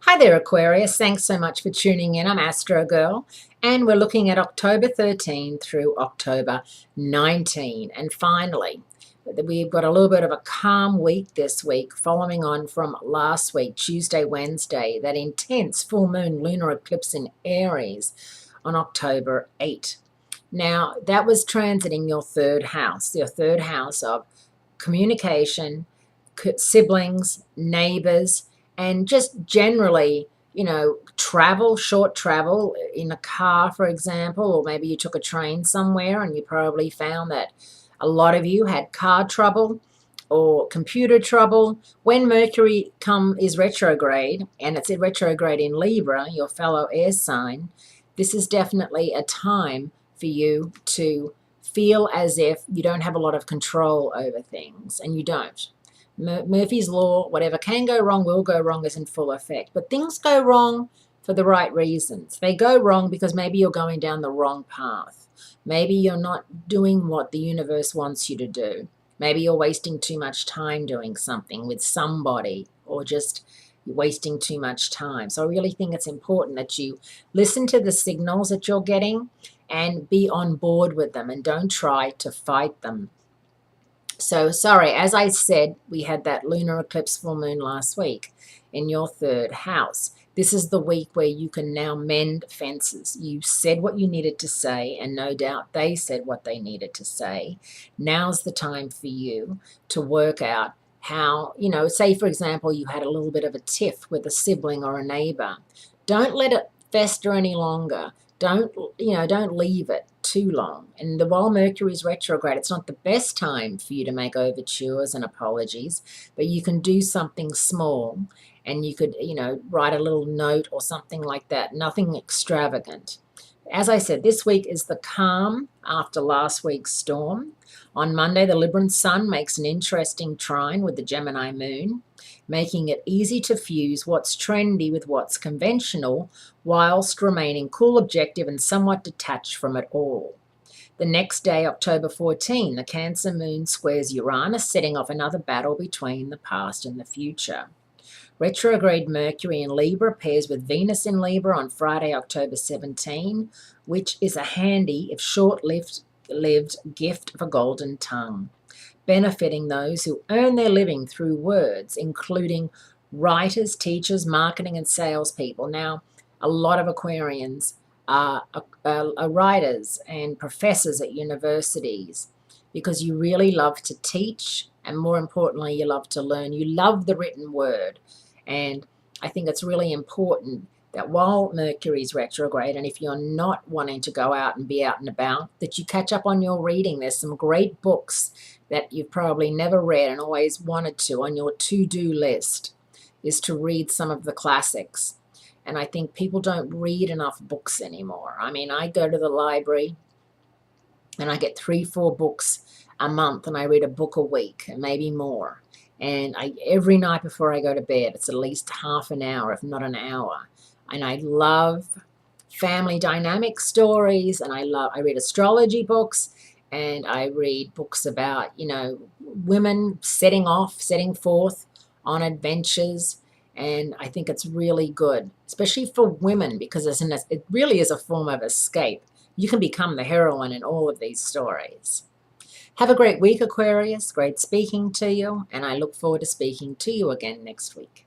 Hi there, Aquarius. Thanks so much for tuning in. I'm Astrogirl, and we're looking at October 13 through October 19. And finally, we've got a little bit of a calm week this week, following on from last week, Tuesday, Wednesday, that intense full moon lunar eclipse in Aries on October 8. Now, that was transiting your third house of communication, siblings, neighbors, and just generally, travel, short travel in a car, for example, or maybe you took a train somewhere and you probably found that a lot of you had car trouble or computer trouble. When Mercury is retrograde, and it's retrograde in Libra, your fellow air sign, this is definitely a time for you to feel as if you don't have a lot of control over things, and you don't. Murphy's Law, whatever can go wrong will go wrong, is in full effect. But things go wrong for the right reasons. They go wrong because maybe you're going down the wrong path. Maybe you're not doing what the universe wants you to do. Maybe you're wasting too much time doing something with somebody, or just wasting too much time. So I really think it's important that you listen to the signals that you're getting and be on board with them, and don't try to fight them. So, sorry, as I said, we had that lunar eclipse full moon last week in your third house. This is the week where you can now mend fences. You said what you needed to say, and no doubt they said what they needed to say. Now's the time for you to work out how, say, for example, you had a little bit of a tiff with a sibling or a neighbor. Don't let it fester any longer. Don't leave it too long. And while Mercury's retrograde, it's not the best time for you to make overtures and apologies, but you can do something small, and you could, write a little note or something like that. Nothing extravagant. As I said, this week is the calm after last week's storm. On Monday, the Libran sun makes an interesting trine with the Gemini moon, making it easy to fuse what's trendy with what's conventional, whilst remaining cool, objective, and somewhat detached from it all. The next day, October 14, the Cancer moon squares Uranus, setting off another battle between the past and the future. Retrograde Mercury in Libra pairs with Venus in Libra on Friday, October 17, which is a handy, if short-lived, gift of a golden tongue, benefiting those who earn their living through words, including writers, teachers, marketing, and salespeople. Now, a lot of Aquarians are writers and professors at universities, because you really love to teach, and more importantly, you love to learn. You love the written word. And I think it's really important that while Mercury's retrograde, and if you're not wanting to go out and be out and about, that you catch up on your reading. There's some great books that you've probably never read and always wanted to on your to-do list, is to read some of the classics. And I think people don't read enough books anymore. I mean, I go to the library and I get 3-4 books a month, and I read a book a week, and maybe more. And every night before I go to bed, it's at least half an hour, if not an hour. And I love family dynamic stories, and I read astrology books, and I read books about, women setting forth on adventures. And I think it's really good, especially for women, because it really is a form of escape. You can become the heroine in all of these stories. Have a great week, Aquarius. Great speaking to you, and I look forward to speaking to you again next week.